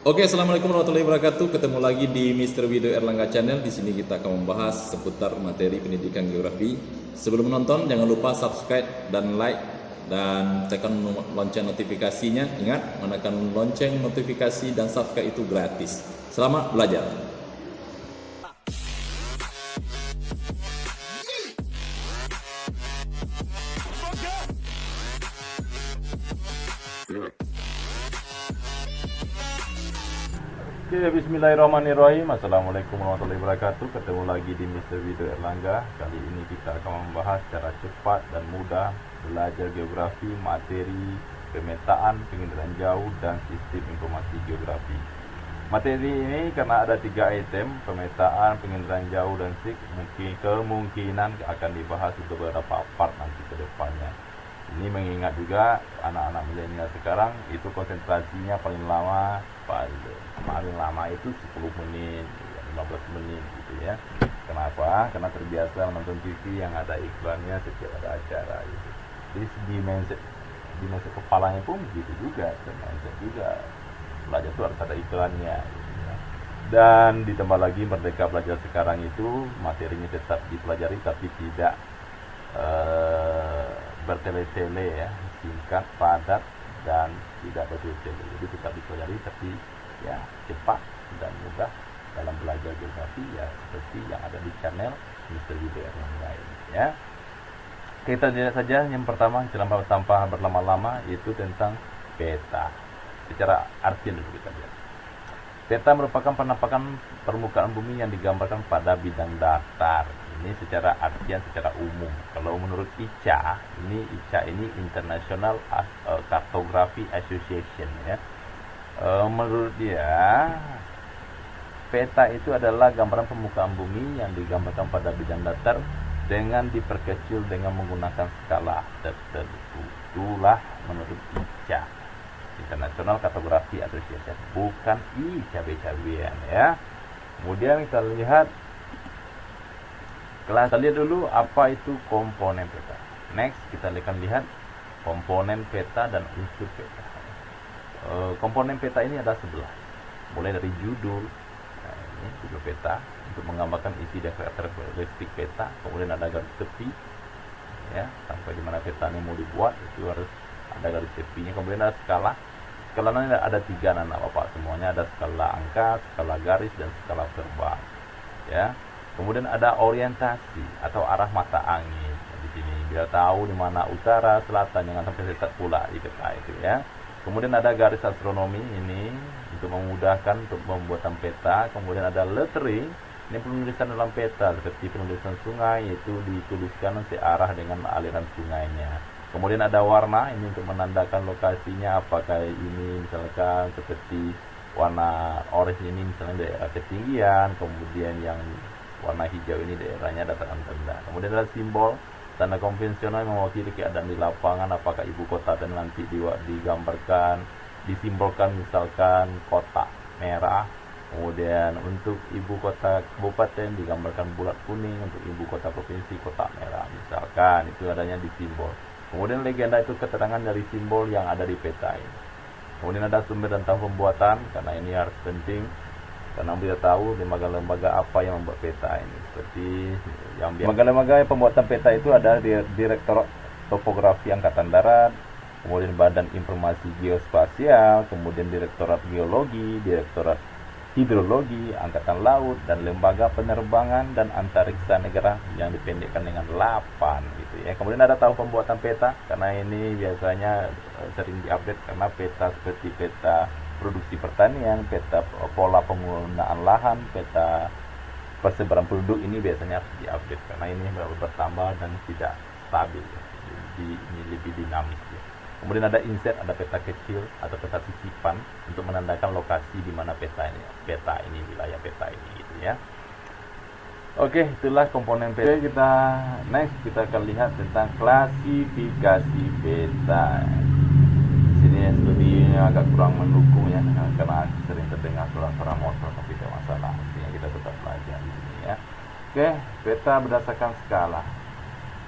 Oke, assalamualaikum warahmatullahi wabarakatuh. Ketemu lagi di Mr. Wido Erlangga Channel. Di sini kita akan membahas seputar materi pendidikan geografi. Sebelum menonton, jangan lupa subscribe dan like dan tekan lonceng notifikasinya. Ingat, menekan lonceng notifikasi dan subscribe itu gratis. Selamat belajar. Oke, bismillahirrahmanirrahim. Assalamualaikum warahmatullahi wabarakatuh. Ketemu lagi di Mr. Wido Erlangga. Kali ini kita akan membahas secara cepat dan mudah belajar geografi, materi pemetaan, penginderaan jauh, dan sistem informasi geografi. Materi ini karena ada 3 item, pemetaan, penginderaan jauh, dan kemungkinan akan dibahas untuk beberapa part nanti ke depannya. Ini mengingat juga anak-anak milenial sekarang itu konsentrasinya paling lama itu 10 menit, 15 menit gitu ya. Kenapa? Karena terbiasa menonton TV yang ada iklannya setiap ada acara gitu. Jadi di mindset kepalanya pun begitu juga, dan mindset juga belajar itu harus ada iklannya gitu ya. Dan ditambah lagi Merdeka Belajar sekarang itu materinya tetap dipelajari tapi tidak bertele-tele ya, singkat, padat, dan tidak bertele-tele. Jadi tetap dipelajari tapi ya cepat dan mudah dalam belajar geografi ya, seperti yang ada di channel Mr. Wido Erlangga ini ya. Kita lihat saja yang pertama tanpa berlama-lama, yaitu tentang peta. Secara artian dulu kita lihat. Peta merupakan penampakan permukaan bumi yang digambarkan pada bidang datar. Ini secara artian, secara umum. Kalau menurut ICA ini International Cartography Association ya. Menurut dia, peta itu adalah gambaran permukaan bumi yang digambarkan pada bidang datar dengan diperkecil dengan menggunakan skala tertentu. Itulah menurut ICA, International Cartography Association, bukan cabe-cabean ya. Kemudian kita lihat dulu apa itu komponen peta. Next kita akan lihat komponen peta dan unsur peta. Komponen peta ini ada 11, mulai dari judul. Nah, ini judul peta untuk menggambarkan isi dan karakteristik peta. Kemudian ada garis tepi ya, sampai di mana peta ini mau dibuat itu harus ada garis tepinya. Kemudian ada skala. Skalanya ada 3 anak bapak semuanya, ada skala angka, skala garis, dan skala terbang ya. Kemudian ada orientasi atau arah mata angin di sini, biar tahu di mana utara, selatan, jangan sampai sesat pula di peta itu ya. Kemudian ada garis astronomi ini untuk memudahkan untuk pembuatan peta. Kemudian ada lettering, ini penulisan dalam peta seperti penulisan sungai, yaitu dituliskan searah dengan aliran sungainya. Kemudian ada warna, ini untuk menandakan lokasinya, apakah ini misalkan seperti warna orange ini misalnya daerah ketinggian, kemudian yang warna hijau ini daerahnya dataran rendah. Kemudian ada simbol, tanda konvensional yang mewakili keadaan di lapangan, apakah ibu kota dan nanti digambarkan, disimbolkan misalkan kotak merah. Kemudian untuk ibu kota kabupaten digambarkan bulat kuning, untuk ibu kota provinsi kotak merah misalkan, itu adanya di simbol. Kemudian legenda itu keterangan dari simbol yang ada di peta ini. Kemudian ada sumber dan tahun pembuatan, karena ini harus penting karena kita tahu lembaga-lembaga apa yang membuat peta ini. Seperti yang lembaga-lembaga pembuatan peta itu ada Direktorat Topografi Angkatan Darat, kemudian Badan Informasi Geospasial, kemudian Direktorat Geologi, Direktorat Hidrologi, Angkatan Laut, dan Lembaga Penerbangan dan Antariksa Negara yang dipendekkan dengan 8 gitu ya. Kemudian ada tahun pembuatan peta, karena ini biasanya sering diupdate karena peta seperti peta produksi pertanian, peta pola penggunaan lahan, peta persebaran penduduk ini biasanya harus diupdate karena ini bertambah dan tidak stabil ya. Jadi ini lebih dinamis ya. Kemudian ada insert, ada peta kecil atau peta sisipan untuk menandakan lokasi di mana peta ini wilayah peta ini gitu ya. Oke, itulah komponen peta. Kita akan lihat tentang klasifikasi peta. Sini studinya agak kurang mendukung ya, karena sering terdengar suara-suara motor, tapi tidak masalah, artinya kita tetap belajar di sini ya. Oke, peta berdasarkan skala.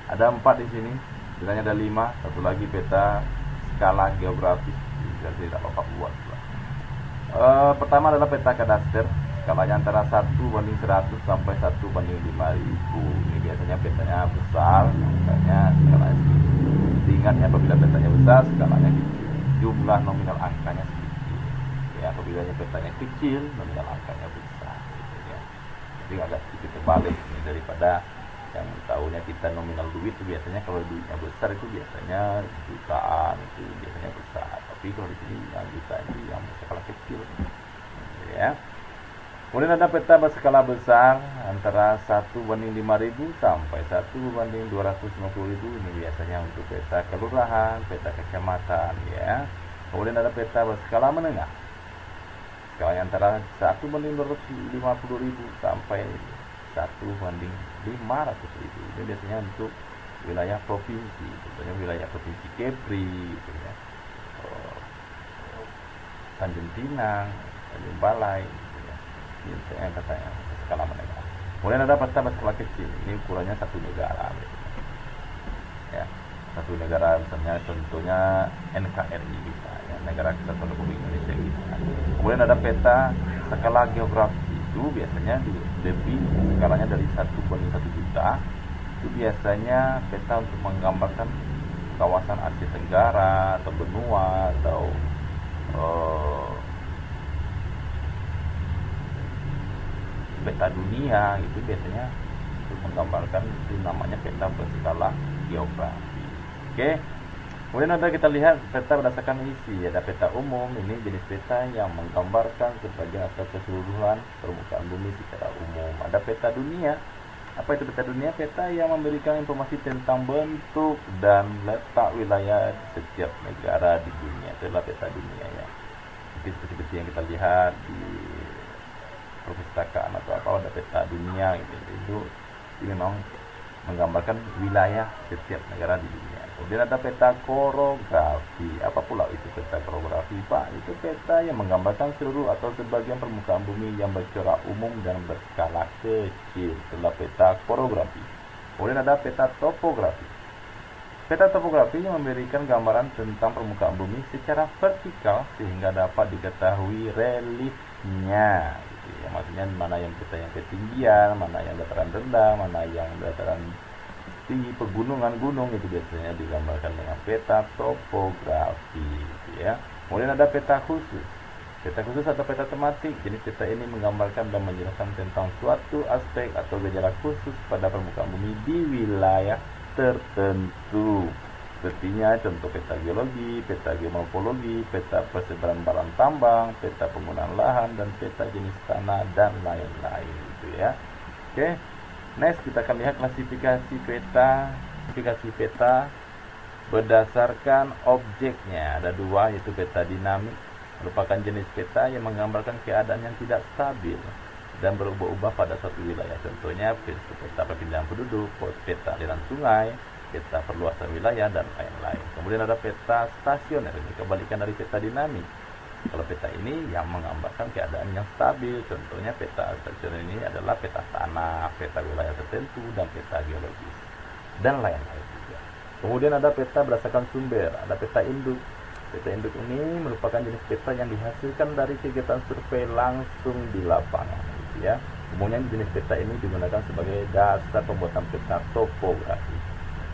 Ada 4 di sini, sebenarnya ada 5, satu lagi peta skala geografis, jadi tidak apa-apa buat. Pertama adalah peta kadaster, skalanya antara 1:100 sampai 1:5000. Ini biasanya petanya besar, angkanya skalanya sedikit. Ingat ya, apabila petanya besar, skalanya kecil, jumlah nominal angkanya sedikit. Ya, apabila petanya kecil, nominal angkanya besar. Gitu ya. Jadi agak sedikit terbalik ini daripada yang tahunya kita nominal duit itu biasanya kalau duitnya besar itu biasanya jutaan, itu biasanya besar, tapi kalau di sini yang jutaan itu yang berskala kecil ya. Kemudian ada peta berskala besar antara 1:5000 sampai 1:250.000. Ini biasanya untuk peta kelurahan, peta kecamatan ya. Kemudian ada peta berskala menengah, skalanya antara 1:250.000 sampai 1:500.000. Ini biasanya untuk wilayah provinsi, contohnya wilayah provinsi Kepri gitu ya. Tanjung Pinang, Tanjung Balai gitu ya. Ini biasanya katanya skala menengah. Kemudian ada peta berskala kecil, ini ukurannya satu negara gitu ya. Satu negara, misalnya contohnya NKRI kita ya, Negara Kesatuan Republik Indonesia kita. Kemudian ada peta skala geografi, itu biasanya lebih skalanya dari 1:1 juta. Itu biasanya peta untuk menggambarkan kawasan Asia Tenggara atau benua atau peta dunia, itu biasanya untuk menggambarkan, itu namanya peta berskala geografi. Oke. Kemudian ada kita lihat peta berdasarkan isi. Ada peta umum, ini jenis peta yang menggambarkan sebagian atau keseluruhan permukaan bumi secara umum. Ada peta dunia. Apa itu peta dunia? Peta yang memberikan informasi tentang bentuk dan letak wilayah setiap negara di dunia. Itulah peta dunia ya. Seperti yang kita lihat di perpustakaan atau apa, ada peta dunia gitu. Itu memang menggambarkan wilayah setiap negara di dunia. Kemudian ada peta korografi. Apa pula itu peta korografi, Pak? Itu peta yang menggambarkan seluruh atau sebagian permukaan bumi yang bercorak umum dan berskala kecil. Itulah peta korografi. Kemudian ada peta topografi. Peta topografi yang memberikan gambaran tentang permukaan bumi secara vertikal sehingga dapat diketahui reliefnya. Gitu ya. Maksudnya mana yang peta yang ketinggian, mana yang dataran rendah, mana yang dataran tinggi, pegunungan gunung, itu biasanya digambarkan dengan peta topografi gitu ya. Kemudian ada peta khusus. Peta khusus atau peta tematik. Jenis peta ini menggambarkan dan menjelaskan tentang suatu aspek atau gejala khusus pada permukaan bumi di wilayah tertentu. Sepertinya contoh peta geologi, peta geomorfologi, peta persebaran barang tambang, peta penggunaan lahan, dan peta jenis tanah dan lain-lain gitu ya. Oke. Next, kita akan lihat klasifikasi peta. Klasifikasi peta berdasarkan objeknya. Ada dua, yaitu peta dinamik, merupakan jenis peta yang menggambarkan keadaan yang tidak stabil dan berubah-ubah pada suatu wilayah. Contohnya peta perpindahan penduduk, peta aliran sungai, peta perluasan wilayah, dan lain-lain. Kemudian ada peta stasioner, ini kebalikan dari peta dinamik. Kalau peta ini yang menggambarkan keadaan yang stabil, contohnya peta stasioner ini adalah peta tanah, peta wilayah tertentu, dan peta geologis, dan lain-lain juga. Kemudian ada peta berdasarkan sumber, ada peta induk. Peta induk ini merupakan jenis peta yang dihasilkan dari kegiatan survei langsung di lapangan, gitu ya. Umumnya jenis peta ini digunakan sebagai dasar pembuatan peta topografi.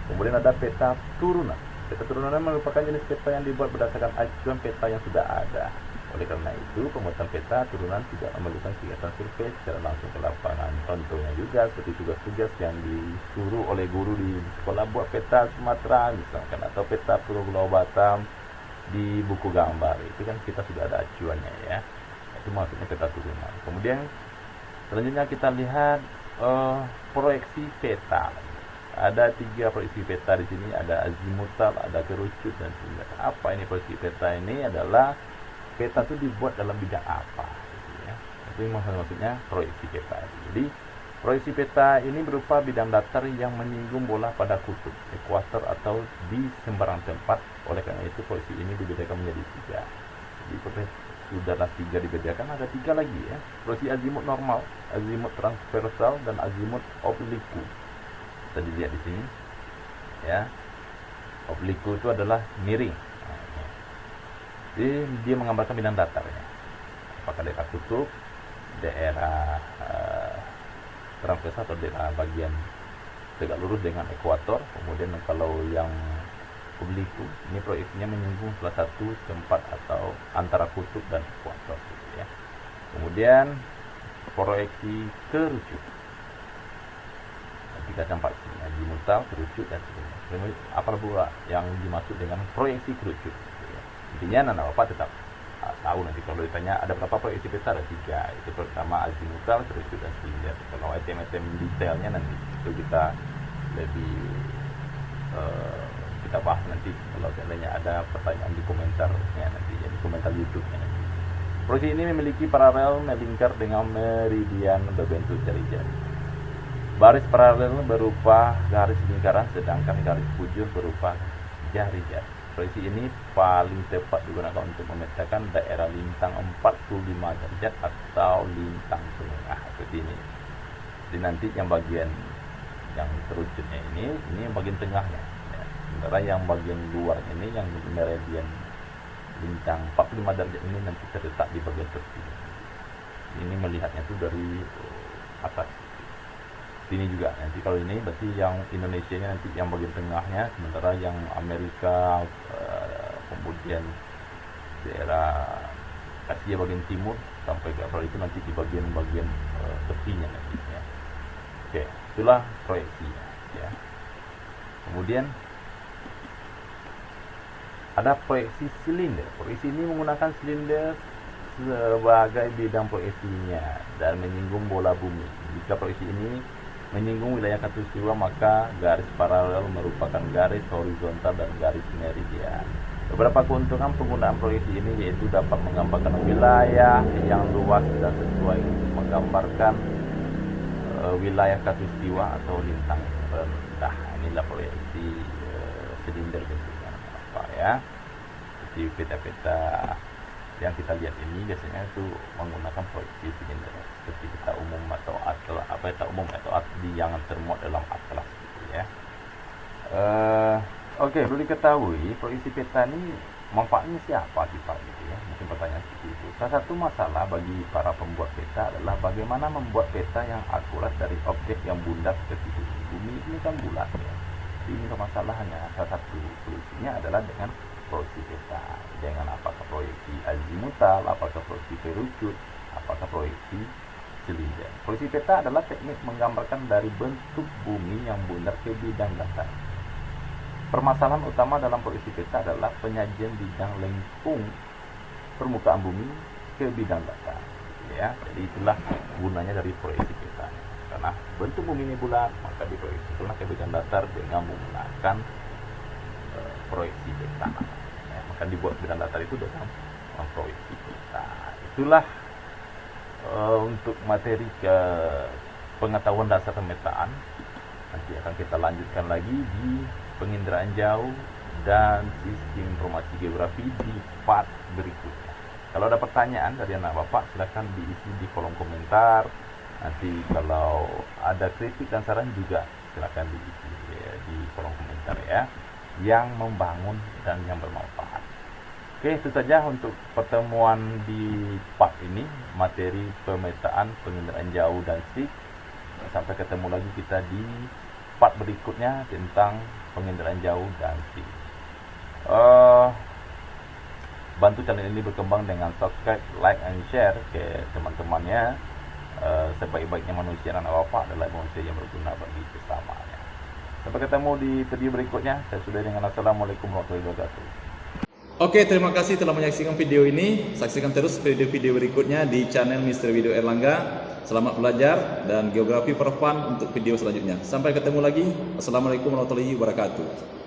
Kemudian ada peta turunan. Peta turunan merupakan jenis peta yang dibuat berdasarkan acuan peta yang sudah ada. Oleh karena itu, pembuatan peta turunan tidak memerlukan kegiatan survei secara langsung ke lapangan. Contohnya juga seperti tugas-tugas yang disuruh oleh guru di sekolah, buat peta Sumatera misalkan, atau peta Pulau Batam di buku gambar. Itu kan kita sudah ada acuannya ya. Itu maksudnya peta turunan. Kemudian selanjutnya kita lihat proyeksi peta. Ada 3 proyeksi peta di sini, ada azimutal, ada kerucut, dan sebagainya. Apa ini proyeksi peta? Ini adalah peta itu dibuat dalam bidang apa, gitu ya. Itu maksudnya proyeksi peta. Jadi proyeksi peta ini berupa bidang datar yang menyinggung bola pada kutub, ekuator, atau di sembarang tempat. Oleh karena itu proyeksi ini dibedakan menjadi 3. Jadi sudahlah 3 dibedakan, ada 3 lagi ya. Proyeksi azimut normal, azimut transversal, dan azimut obliku. Tadi lihat di sini ya, obliku itu adalah miring. Jadi dia menggambarkan bidang datar ya. apakah daerah kutub, daerah transversa atau daerah bagian tegak lurus dengan ekuator. Kemudian kalau yang obliku, ini proyeksinya menyinggung salah satu tempat atau antara kutub dan ekuator gitu ya. Kemudian proyeksi kerucut, tiga tempat ini, azimutal, kerucut dan sebagainya. Apa pula yang dimaksud dengan proyeksi kerucut gitu ya. Intinya anak bapak tetap tahu nanti kalau ditanya ada berapa proyeksi peta, ada 3. Itu pertama azimutal, kerucut dan silinder. Kalau item-item detailnya nanti itu kita lebih kita bahas nanti kalau seandainya ada pertanyaan di komentarnya nanti, jadi komentar YouTube-nya nanti. Proyeksi ini memiliki paralel melingkar dengan meridian berbentuk jari-jari. Baris paralel berupa garis lingkaran, sedangkan garis bujur berupa jari-jari. Proyeksi ini paling tepat digunakan untuk memetakan daerah lintang 45 derajat atau lintang tengah seperti ini. Jadi nanti yang bagian yang kerucutnya ini yang bagian tengahnya. Sementara yang bagian luar ini yang meridian lintang 45 derajat ini nanti terletak di bagian tepi. Ini melihatnya itu dari atas. Ini juga nanti kalau ini berarti yang Indonesia nya nanti yang bagian tengahnya, sementara yang Amerika kemudian daerah Asia bagian timur sampai ke Afrika itu nanti di bagian tepinya nanti ya. Oke, itulah proyeksinya ya. Kemudian ada proyeksi silinder. Proyeksi ini menggunakan silinder sebagai bidang proyeksinya dan menyinggung bola bumi. Jika proyeksi ini menyinggung wilayah khatulistiwa, maka garis paralel merupakan garis horizontal dan garis meridian. Beberapa keuntungan penggunaan proyeksi ini yaitu dapat menggambarkan wilayah yang luas dan sesuai untuk menggambarkan wilayah khatulistiwa atau lintang rendah. Inilah proyeksi silinder bentuknya apa ya. Jadi peta-peta yang kita lihat ini biasanya itu menggunakan proyeksi silinder seperti peta umum atau peta umum atau yang termuat dalam atlas gitu ya. Oke, perlu diketahui proyeksi peta ini manfaatnya siapa sih Pak gitu ya. Mungkin pertanyaan seperti itu. Salah satu masalah bagi para pembuat peta adalah bagaimana membuat peta yang akurat dari objek yang bundar seperti bumi. Bumi ini kan bulat ya. Jadi ini masalahnya. Salah satu solusinya adalah dengan proyeksi peta. Dengan apakah proyeksi azimutal, apakah proyeksi kerucut, apakah proyeksi silinder. Proyeksi peta adalah teknik menggambarkan dari bentuk bumi yang bundar ke bidang datar. Permasalahan utama dalam proyeksi peta adalah penyajian bidang lengkung permukaan bumi ke bidang datar. Ya, jadi itulah gunanya dari proyeksi peta. Karena bentuk bumi ini bulat, maka diproyeksikanlah ke bidang datar dengan menggunakan proyeksi peta. Ya, maka dibuat bidang datar itu dengan proyeksi peta. Itulah untuk materi ke pengetahuan dasar pemetaan. Nanti akan kita lanjutkan lagi di penginderaan jauh dan sistem informasi geografi di part berikutnya. Kalau ada pertanyaan dari anak bapak, silahkan diisi di kolom komentar. Nanti kalau ada kritik dan saran juga silahkan diisi ya, di kolom komentar ya, yang membangun dan yang bermanfaat. Oke, itu saja untuk pertemuan di part ini, materi pemetaan penginderaan jauh dan SIG. Sampai ketemu lagi kita di part berikutnya tentang penginderaan jauh dan SIG. Bantu channel ini berkembang dengan subscribe, like, and share ke teman-temannya. Sebaik-baiknya manusia dan bapak adalah manusia yang berguna bagi sesamanya. Sampai ketemu di video berikutnya. Saya sudah dengan Assalamualaikum warahmatullahi wabarakatuh. Oke, terima kasih telah menyaksikan video ini. Saksikan terus video-video berikutnya di channel Mr. Video Erlangga. Selamat belajar dan geografi for fun untuk video selanjutnya. Sampai ketemu lagi. Assalamualaikum warahmatullahi wabarakatuh.